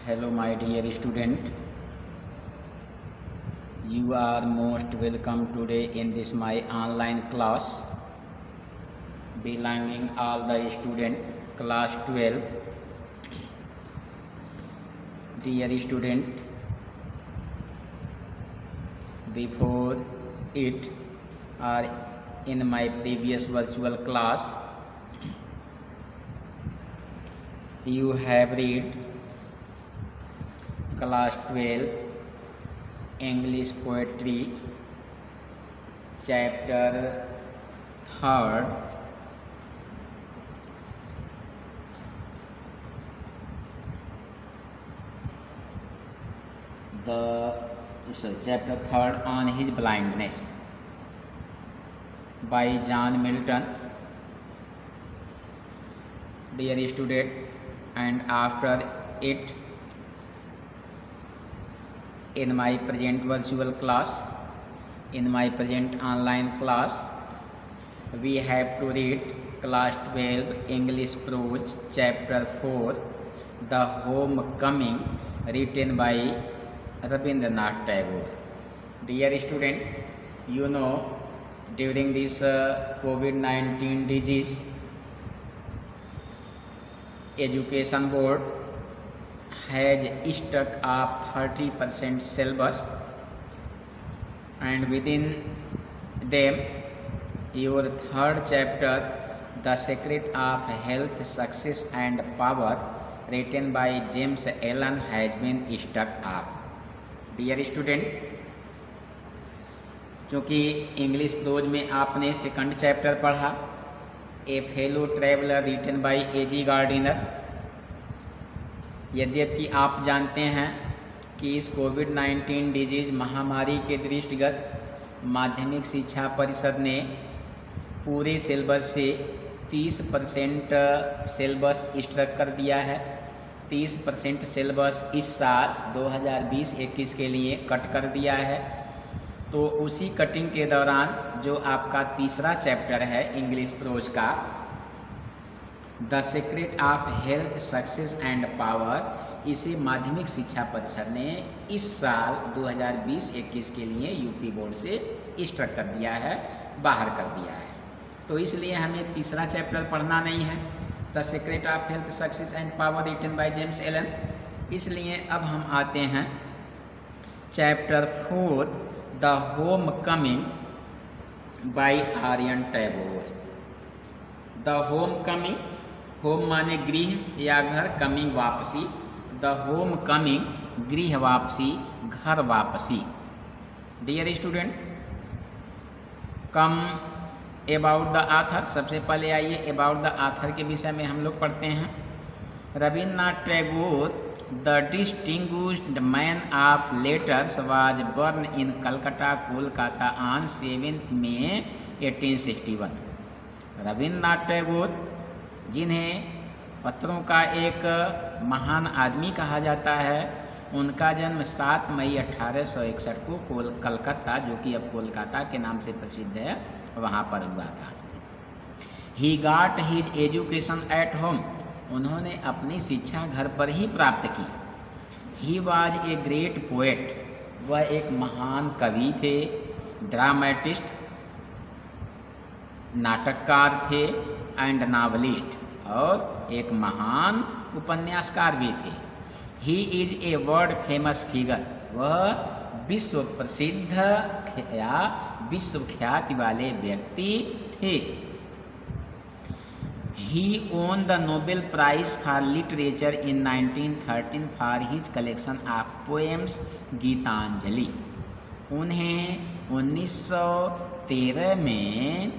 Hello my dear student, you are most welcome today in this my online class belonging all the student class 12. Dear student, before it or in my previous virtual class you have read class 12 English poetry chapter 3rd chapter 3rd on his blindness by John Milton. Dear student, and after it in my present virtual class, in my present online class, we have to read class 12 English prose chapter 4 The Homecoming, written by Rabindranath Tagore. Dear student, you know during this COVID-19 disease, Education Board has stuck up 30% syllabus, and within them your third chapter, The Secret of Health, Success and Power, written by James Allen, has been stuck up. Dear student, चूँकि English prose में आपने second chapter पढ़ा a fellow traveller written by A G. Gardiner, यद्यपि आप जानते हैं कि इस कोविड-19 डिजीज़ महामारी के दृष्टिगत माध्यमिक शिक्षा परिषद ने पूरे सिलेबस से 30% सिलेबस स्ट्रक कर दिया है। 30% सिलेबस इस साल 2020-21 के लिए कट कर दिया है। तो उसी कटिंग के दौरान जो आपका तीसरा चैप्टर है इंग्लिश प्रोज का, the secret of health, success and power, इसे माध्यमिक शिक्षा परिषद ने इस साल 2020-21 के लिए यूपी बोर्ड से स्ट्रक कर दिया है, बाहर कर दिया है। तो इसलिए हमें तीसरा चैप्टर पढ़ना नहीं है, the secret of health, success and power, written by James Allen. इसलिए अब हम आते हैं chapter 4 the homecoming by Aryan Tagore. The homecoming, home माने गृह या घर, कमिंग वापसी, द होम कमिंग गृह वापसी, घर वापसी। Dear student, come about the author. सबसे पहले आइए अबाउट द आथर के विषय में हम लोग पढ़ते हैं। Rabindranath Tagore, the distinguished man of letters, was born in Calcutta, Kolkata on 7 मई 1861। रविन्द्रनाथ टैगोर, जिन्हें पत्रों का एक महान आदमी कहा जाता है, उनका जन्म 7 मई 1861 को कलकत्ता, जो कि अब कोलकाता के नाम से प्रसिद्ध है, वहाँ पर हुआ था। He got his education at home, उन्होंने अपनी शिक्षा घर पर ही प्राप्त की। ही वॉज ए ग्रेट पोएट, वह एक महान कवि थे। ड्रामेटिस्ट, नाटककार थे। एंड नावलिस्ट, और एक महान उपन्यासकार भी थे। He is a world famous figure, वह विश्व प्रसिद्ध या विश्व ख्याति वाले व्यक्ति थे। He won the Nobel prize for literature in 1913 for his collection of poems Gitanjali. उन्हें 1913 में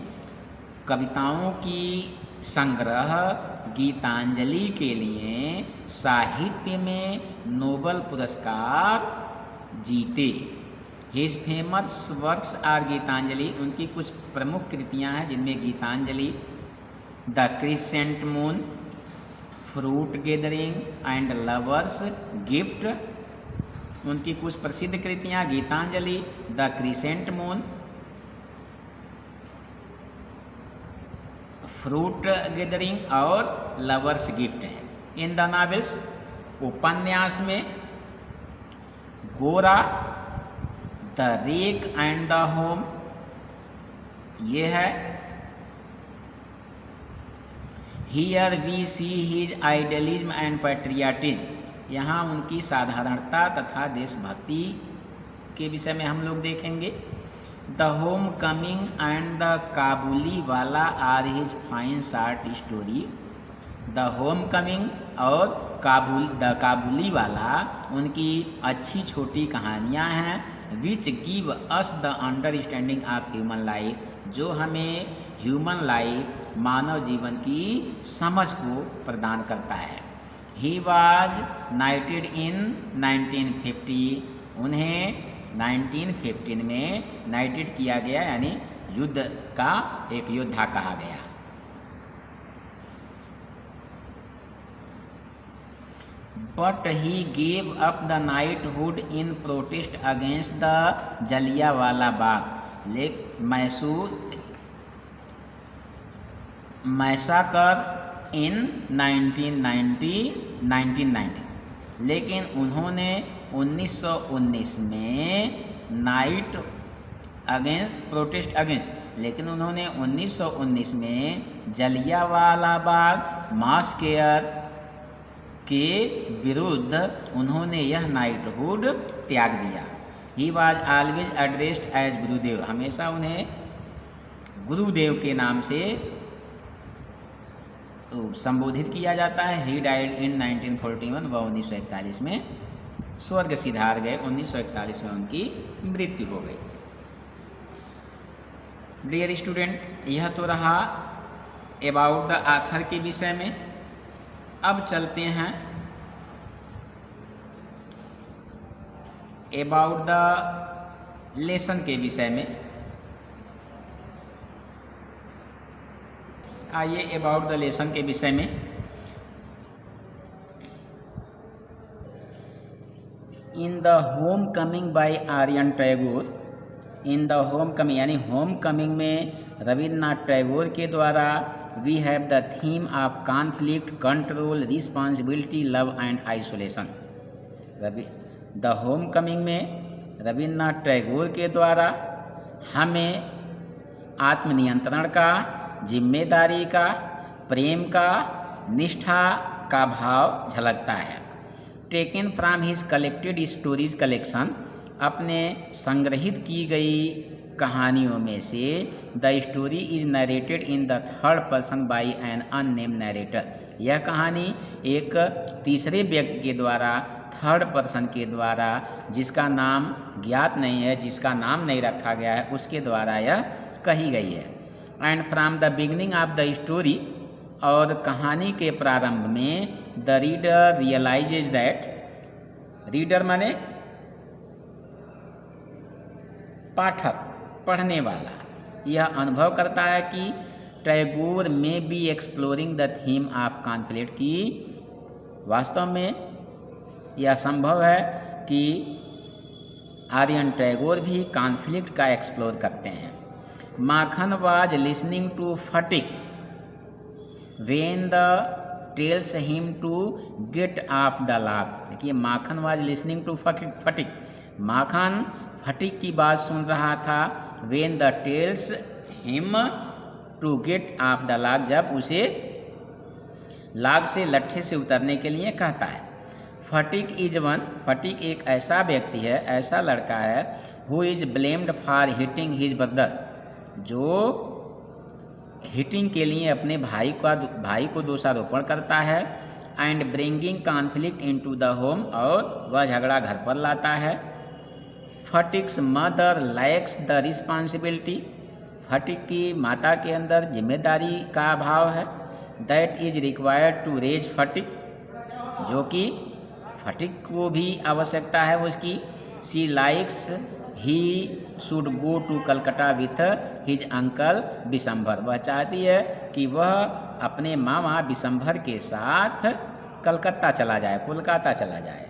कविताओं की संग्रह गीतांजलि के लिए साहित्य में नोबेल पुरस्कार जीते। His famous works are Gitanjali, उनकी कुछ प्रमुख कृतियां हैं जिनमें Gitanjali, the crescent moon, fruit gathering and lovers gift. उनकी कुछ प्रसिद्ध कृतियां Gitanjali, the crescent moon, fruit gathering और लवर्स गिफ्ट है। इन द नॉवेल्स, उपन्यास में Gora, the wreck and the home, ये है। Here we see his idealism and patriotism, यहाँ उनकी साधारणता तथा देशभक्ति के विषय में हम लोग देखेंगे। The home coming and the Kabuliwala are his fine short story, the home coming और काबुली वाला उनकी अच्छी छोटी कहानियाँ हैं। Which give us the understanding of human life, जो हमें ह्यूमन लाइफ मानव जीवन की समझ को प्रदान करता है। ही वाज नाइटेड इन 1950, उन्हें 1915 में नाइटेड किया गया, यानी युद्ध का एक योद्धा कहा गया। But he gave up the knighthood in protest against the Jallianwala Bagh massacre in 1990, लेकिन उन्होंने 1919 में प्रोटेस्ट अगेंस्ट, लेकिन उन्होंने 1919 में जलियांवाला बाग मास्केयर के विरुद्ध उन्होंने यह नाइटहुड त्याग दिया। He was always addressed as Gurudev, हमेशा उन्हें गुरुदेव के नाम से संबोधित किया जाता है। ही डाइड इन 1941, वह 1941 में स्वर्ग सिधार गए, 1941 में उनकी मृत्यु हो गई। डियर स्टूडेंट, यह तो रहा अबाउट द ऑथर के विषय में। अब चलते हैं अबाउट द लेसन के विषय में। आइए अबाउट द लेसन के विषय में। In the home coming by Aryan Tagore, in the home coming यानी होम कमिंग में रविन्द्रनाथ टैगोर के द्वारा we have the theme of conflict, control, responsibility, love and isolation. The home coming में रविन्द्रनाथ टैगोर के द्वारा हमें आत्मनियंत्रण का, जिम्मेदारी का, प्रेम का, निष्ठा का भाव झलकता है। Taken from his collected stories collection, अपने संग्रहित की गई कहानियों में से the story is narrated in the third person by an unnamed narrator, यह कहानी एक तीसरे व्यक्ति के द्वारा, थर्ड पर्सन के द्वारा, जिसका नाम ज्ञात नहीं है, जिसका नाम नहीं रखा गया है, उसके द्वारा यह कही गई है। And from the beginning of the story, और कहानी के प्रारंभ में the reader realizes that, reader माने पाठक, पढ़ने वाला, यह अनुभव करता है कि टैगोर में B exploring the theme of conflict, की वास्तव में यह संभव है कि आर्यन टैगोर भी कॉन्फ्लिक्ट का एक्सप्लोर करते हैं। Makhan was listening to Phatik when the tells him to get off the log. देखिए, Makhan was listening to Phatik, Makhan Phatik की बात सुन रहा था। When the tells him to get off the log, जब उसे लाग से, लट्ठे से उतरने के लिए कहता है। फटिक इज वन, फटिक एक ऐसा व्यक्ति है, ऐसा लड़का है, who is blamed for hitting his brother, जो हिटिंग के लिए अपने भाई को दोषारोपण करता है। And bringing conflict into the home, और वह झगड़ा घर पर लाता है। Phatik's mother lacks the responsibility, Phatik की माता के अंदर जिम्मेदारी का अभाव है। That is required to raise Phatik, जो कि फटिक को भी आवश्यकता है उसकी। She likes he should go to Calcutta with his uncle Bishambhar, वह चाहती है कि वह अपने मामा बिशंभर के साथ कलकत्ता चला जाए, कोलकाता चला जाए।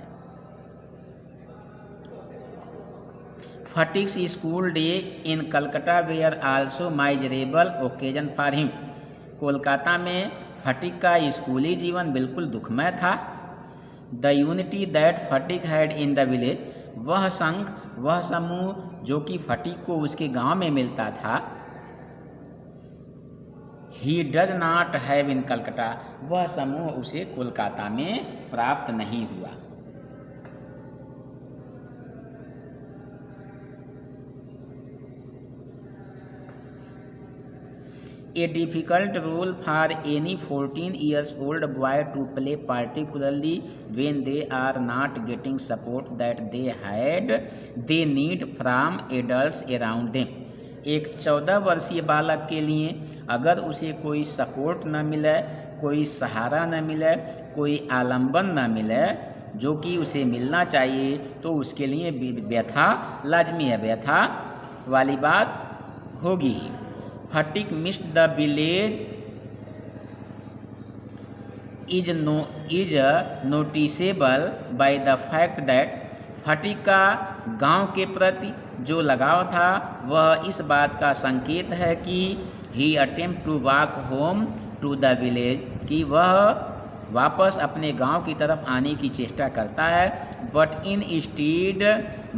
Phatik's school day in Calcutta where also miserable occasion for him, Kolkata में फटिक का स्कूली जीवन बिल्कुल दुखमय था। The unity that Phatik had in the village, वह संघ, वह समूह जो कि फटिक को उसके गांव में मिलता था, he does not have in Calcutta, वह समूह उसे कोलकाता में प्राप्त नहीं हुआ। A difficult role for any 14 years old boy to play, particularly when they are not getting support that they need from adults around them। एक 14 वर्षीय बालक के लिए अगर उसे कोई सपोर्ट न मिले, कोई सहारा न मिले, कोई आलम्बन न मिले जो कि उसे मिलना चाहिए, तो उसके लिए व्यथा लाजमी है, व्यथा वाली बात होगी। Phatik missed the village is noticeable by the fact that, Phatik का गांव के प्रति जो लगाव था वह इस बात का संकेत है कि he attempt to walk home to the village, कि वह वापस अपने गांव की तरफ आने की चेष्टा करता है, but instead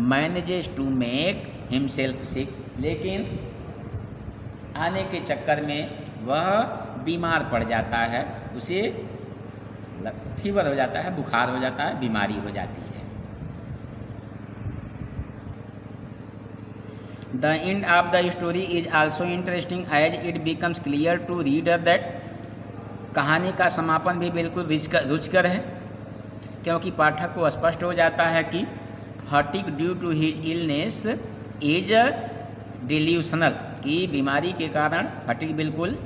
manages to make himself sick, लेकिन आने के चक्कर में वह बीमार पड़ जाता है, उसे फीवर हो जाता है, बुखार हो जाता है, बीमारी हो जाती है। The end of the story is also interesting as it becomes clear to reader that, कहानी का समापन भी बिल्कुल रुचिकर है, क्योंकि पाठक को स्पष्ट हो जाता है कि Phatik due to his illness is delusional, की बीमारी के कारण फटिक बिल्कुल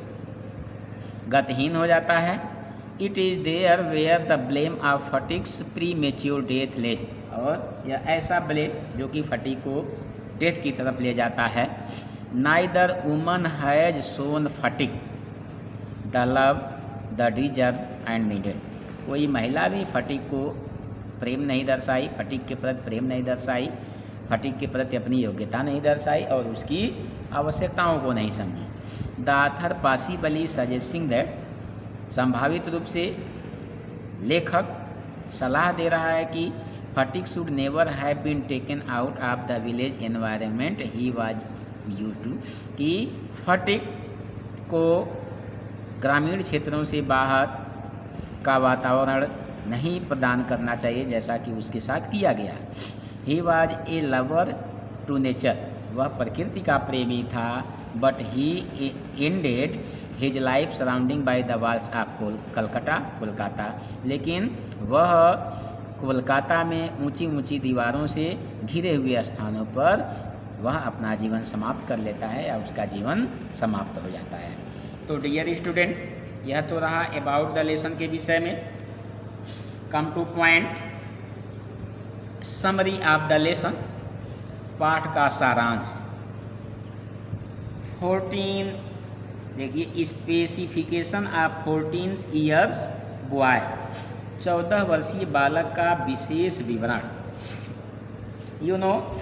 गतहीन हो जाता है। It is there where the blame of Phatik's premature death lays, और यह ऐसा ब्लेम जो कि फटिक को डेथ की तरफ ले जाता है। Neither woman has shown Phatik the love the deserve and needed, कोई महिला भी फटिक को प्रेम नहीं दर्शाई, फटिक के प्रति प्रेम नहीं दर्शाई, फटिक के प्रति अपनी योग्यता नहीं दर्शाई और उसकी आवश्यकताओं को नहीं समझी। The author possibly suggesting that, संभावित रूप से लेखक सलाह दे रहा है कि Phatik should never have been taken out of the village environment he was used to, कि फटिक को ग्रामीण क्षेत्रों से बाहर का वातावरण नहीं प्रदान करना चाहिए जैसा कि उसके साथ किया गया। He was a lover to nature, वह प्रकृति का प्रेमी था, but he ended his life surrounding by the walls of Kolkata, लेकिन वह कोलकाता में ऊंची ऊंची दीवारों से घिरे हुए स्थानों पर वह अपना जीवन समाप्त कर लेता है या उसका जीवन समाप्त हो जाता है। तो डियर स्टूडेंट, यह तो रहा अबाउट द लेसन के विषय में। Come two point, summary of the lesson, पाठ का सारांश। 14, देखिए स्पेसिफिकेशन ऑफ 14 ईयर्स बॉय, 14 वर्षीय बालक का विशेष विवरण।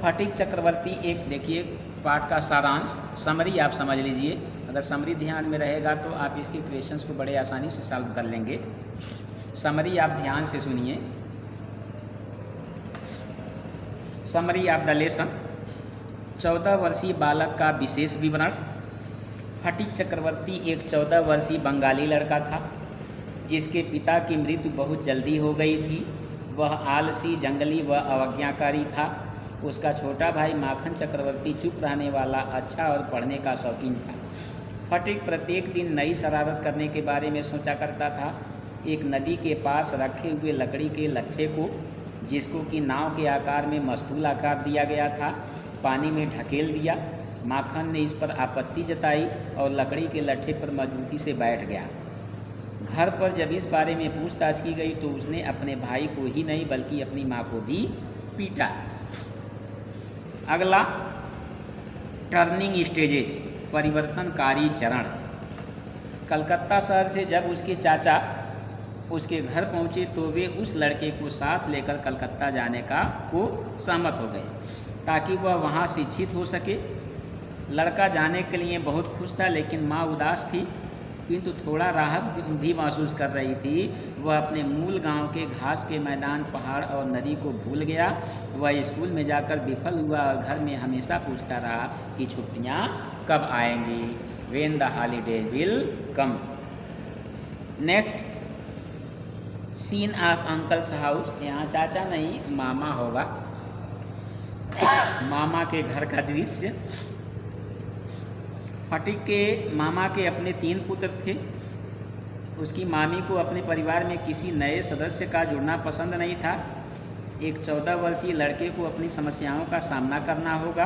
फटिक चक्रवर्ती, एक देखिए पाठ का सारांश, समरी आप समझ लीजिए। अगर समरी ध्यान में रहेगा तो आप इसके क्वेश्चंस को बड़े आसानी से सॉल्व कर लेंगे। समरी आप ध्यान से सुनिए। समरी ऑफ द लेसन, 14 वर्षीय बालक का विशेष विवरण। फटिक चक्रवर्ती एक 14 वर्षीय बंगाली लड़का था जिसके पिता की मृत्यु बहुत जल्दी हो गई थी। वह आलसी, जंगली व अवज्ञाकारी था। उसका छोटा भाई माखन चक्रवर्ती चुप रहने वाला, अच्छा और पढ़ने का शौकीन था। फटिक प्रत्येक दिन नई शरारत करने के बारे में सोचा करता था। एक नदी के पास रखे हुए लकड़ी के लट्ठे को, जिसको कि नाव के आकार में मस्तूल आकार दिया गया था, पानी में ढकेल दिया। माखन ने इस पर आपत्ति जताई और लकड़ी के लट्ठे पर मजबूती से बैठ गया। घर पर जब इस बारे में पूछताछ की गई तो उसने अपने भाई को ही नहीं बल्कि अपनी माँ को भी पीटा। अगला, टर्निंग स्टेजेस, परिवर्तनकारी चरण। कलकत्ता शहर से जब उसके चाचा उसके घर पहुँचे तो वे उस लड़के को साथ लेकर कलकत्ता जाने को सहमत हो गए ताकि वह वहाँ शिक्षित हो सके। लड़का जाने के लिए बहुत खुश था, लेकिन माँ उदास थी। किंतु थोड़ा राहत भी महसूस कर रही थी। वह अपने मूल गांव के घास के मैदान, पहाड़ और नदी को भूल गया। वह स्कूल में जाकर विफल हुआ और घर में हमेशा पूछता रहा कि छुट्टियां कब आएंगी, when the holiday will come. Next scene of uncle's house, यहाँ चाचा नहीं मामा होगा, मामा के घर का दृश्य। फटीक के मामा के अपने 3 पुत्र थे। उसकी मामी को अपने परिवार में किसी नए सदस्य का जुड़ना पसंद नहीं था। एक 14 वर्षीय लड़के को अपनी समस्याओं का सामना करना होगा।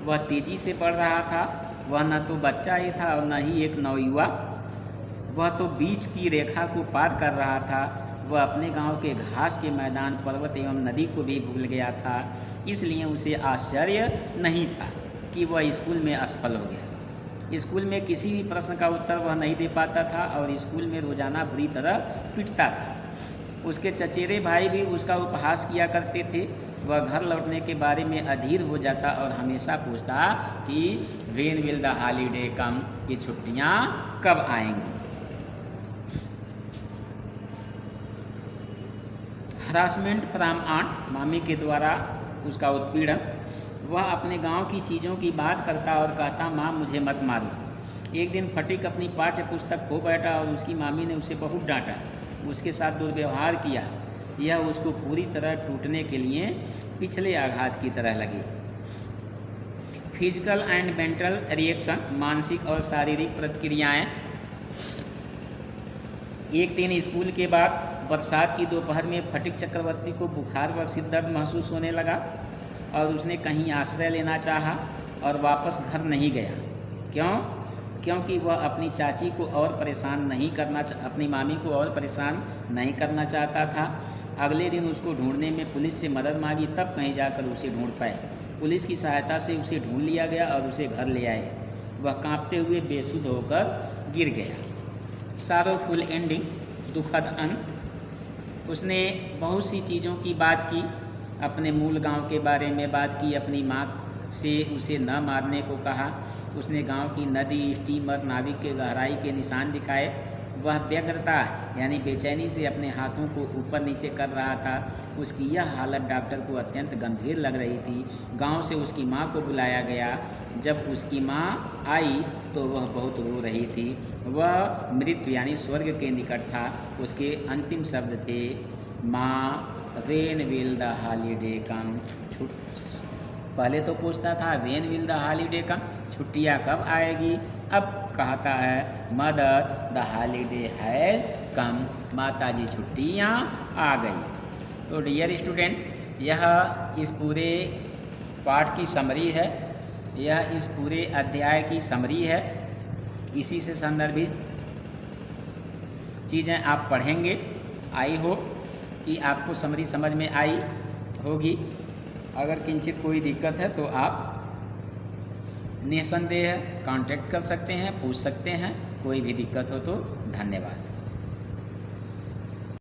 वह तेज़ी से बढ़ रहा था। वह न तो बच्चा ही था और न ही एक नवयुवा। वह तो बीच की रेखा को पार कर रहा था। वह अपने गांव के घास के मैदान, पर्वत एवं नदी को भी भूल गया था। इसलिए उसे आश्चर्य नहीं था कि वह स्कूल में असफल हो गया। स्कूल में किसी भी प्रश्न का उत्तर वह नहीं दे पाता था और स्कूल में रोजाना बुरी तरह पिटता था। उसके चचेरे भाई भी उसका उपहास किया करते थे। वह घर लौटने के बारे में अधीर हो जाता और हमेशा पूछता कि व्हेन विल द हॉलीडे कम, ये छुट्टियाँ कब आएंगी। हरासमेंट फ्रॉम आंट, मामी के द्वारा उसका उत्पीड़न। वह अपने गांव की चीज़ों की बात करता और कहता, माँ मुझे मत मारो। एक दिन फटीक अपनी पाठ्य पुस्तक खो बैठा और उसकी मामी ने उसे बहुत डांटा, उसके साथ दुर्व्यवहार किया। यह उसको पूरी तरह टूटने के लिए पिछले आघात की तरह लगी। फिजिकल एंड मेंटल रिएक्शन, मानसिक और शारीरिक प्रतिक्रियाएं। एक दिन स्कूल के बाद बरसात की दोपहर में फटीक चक्रवर्ती को बुखार व सिर दर्द महसूस होने लगा और उसने कहीं आश्रय लेना चाहा और वापस घर नहीं गया। क्यों? क्योंकि वह अपनी चाची को और परेशान नहीं करना, अपनी मामी को और परेशान नहीं करना चाहता था। अगले दिन उसको ढूंढने में पुलिस से मदद मांगी, तब कहीं जाकर उसे ढूंढ पाए। पुलिस की सहायता से उसे ढूंढ लिया गया और उसे घर ले आए। वह कांपते हुए बेसुध होकर गिर गया। सॉरोफुल एंडिंग, दुखद अंत। उसने बहुत सी चीज़ों की बात की, अपने मूल गांव के बारे में बात की, अपनी माँ से उसे न मारने को कहा। उसने गांव की नदी, स्टीमर, नाविक के गहराई के निशान दिखाए। वह व्यग्रता यानी बेचैनी से अपने हाथों को ऊपर नीचे कर रहा था। उसकी यह हालत डॉक्टर को अत्यंत गंभीर लग रही थी। गांव से उसकी माँ को बुलाया गया। जब उसकी माँ आई तो वह बहुत रो रही थी। वह मृत्यु यानी स्वर्ग के निकट था। उसके अंतिम शब्द थे, माँ व्हेन विल द हॉलीडे कम। पहले तो पूछता था व्हेन विल द हॉलीडे कम, छुट्टियाँ कब आएगी। अब कहता है mother the holiday has come, माता जी छुट्टियाँ आ गई। तो डियर स्टूडेंट, यह इस पूरे पाठ की समरी है, यह इस पूरे अध्याय की समरी है। इसी से संदर्भित चीज़ें आप पढ़ेंगे। आई होप कि आपको समरी समझ में आई होगी। अगर किंचित कोई दिक्कत है तो आप निसंदेह कांटेक्ट कर सकते हैं, पूछ सकते हैं। कोई भी दिक्कत हो तो धन्यवाद।